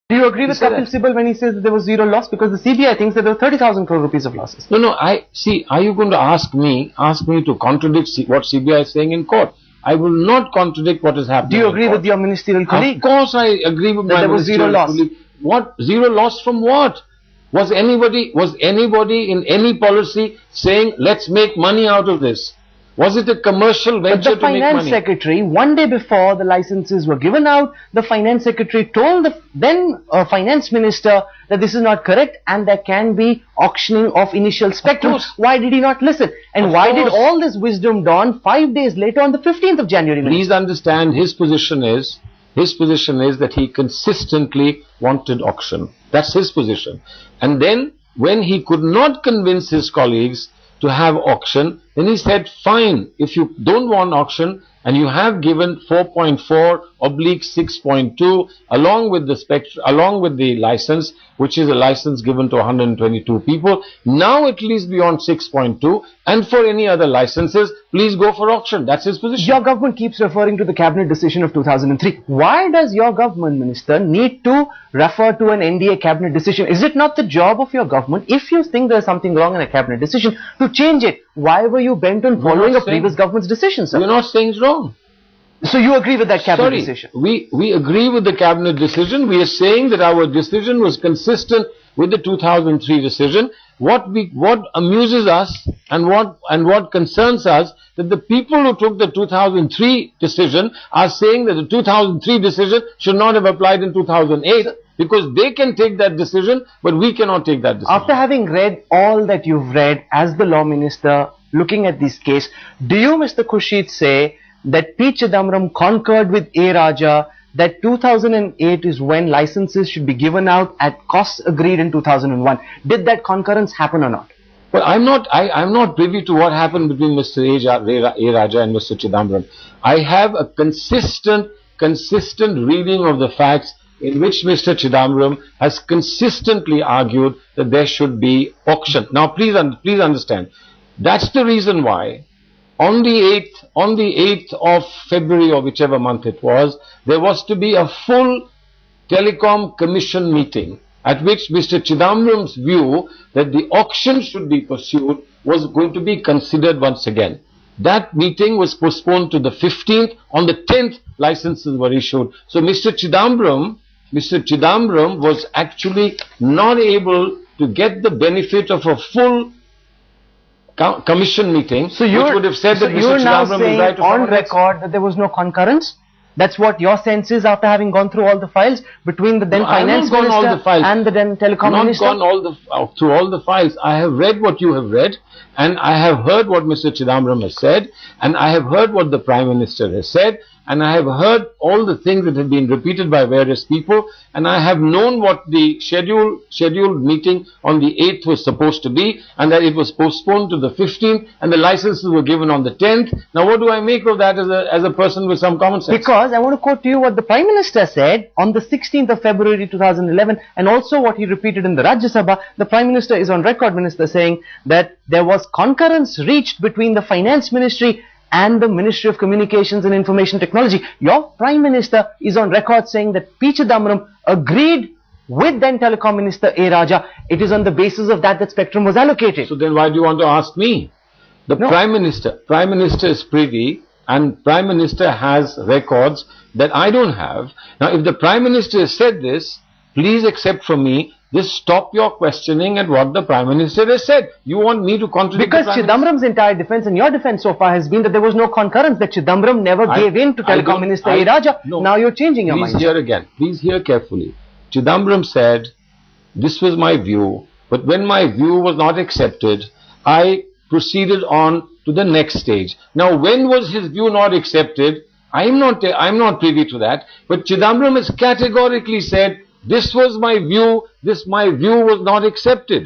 Do you agree with Kapil Sibal when he says that there was zero loss? Because the CBI thinks that there were 30,000 crore rupees of losses. No, I see. Are you going to ask me to contradict what CBI is saying in court? I will not contradict what is happening. Do you agree with your ministerial colleague? Of course, I agree with my ministerial colleague. What zero loss from what? Was anybody in any policy saying let's make money out of this? Was it a commercial venture to make money? But the finance secretary, one day before the licenses were given out, the finance secretary told the then finance minister that this is not correct and there can be auctioning of initial spectrum. Why did he not listen? And why did all this wisdom dawn 5 days later on the 15th of January? Please understand, his position is that he consistently wanted auction. That's his position. And then when he could not convince his colleagues to have auction, then he said, fine, if you don't want auction and you have given 4.4/6.2 along with the license, which is a license given to 122 people, now at least beyond 6.2, and for any other licenses, please go for auction. That's his position. Your government keeps referring to the cabinet decision of 2003. Why does your government, minister, need to refer to an NDA cabinet decision? Is it not the job of your government, if you think there is something wrong in a cabinet decision, to change it? Why were you bent on following a previous government's decision, sir? We're not saying it's wrong. So you agree with that cabinet decision? We agree with the cabinet decision. We are saying that our decision was consistent with the 2003 decision. What amuses us and what concerns us, that the people who took the 2003 decision are saying that the 2003 decision should not have applied in 2008, because they can take that decision, but we cannot take that decision. After having read all that you've read as the law minister, looking at this case, do you, Mr. Khurshid, say that P. Chidambaram concurred with A. Raja that 2008 is when licenses should be given out at costs agreed in 2001? Did that concurrence happen or not? Well, I'm not privy to what happened between Mr. A. Raja and Mr. Chidambaram. I have a consistent reading of the facts in which Mr. Chidambaram has consistently argued that there should be auction. Now, please understand, that's the reason why on the 8th of February, or whichever month it was, there was to be a full Telecom Commission meeting at which Mr. Chidambaram's view that the auction should be pursued was going to be considered once again. That meeting was postponed to the 15th. On the 10th, licenses were issued. So Mr. Chidambaram was actually not able to get the benefit of a full commission meeting, which would have said that Mr. Chidambaram is right to on record that there was no concurrence. That's what your sense is after having gone through all the files between the then finance minister and the then telecom minister? I have not gone through all the files. I have read what you have read, and I have heard what Mr. Chidambaram has said, and I have heard what the Prime Minister has said, and I have heard all the things that have been repeated by various people, and I have known what the scheduled meeting on the 8th was supposed to be, and that it was postponed to the 15th, and the licenses were given on the 10th. Now, what do I make of that as a person with some common sense? Because I want to quote to you what the Prime Minister said on the 16th of February 2011, and also what he repeated in the Rajya Sabha. The Prime Minister is on record, Minister, saying that there was concurrence reached between the Finance Ministry and the Ministry of Communications and Information Technology. Your Prime Minister is on record saying that P. Chidambaram agreed with then Telecom Minister A. Raja. It is on the basis of that spectrum was allocated. So then why do you want to ask me? The Prime Minister is privy, and Prime Minister has records that I don't have. Now, if the Prime Minister has said this, please accept from me, just stop your questioning at what the Prime Minister has said. You want me to contradict because Chidambaram's entire defense and your defense so far has been that there was no concurrence, that Chidambaram never gave in to Telecom Minister A. Raja. No, now you're changing your mind. Please hear again. Please hear carefully. Chidambaram said, this was my view, but when my view was not accepted, I proceeded on to the next stage. Now, when was his view not accepted? I'm not privy to that, but Chidambaram has categorically said, this was my view, my view was not accepted.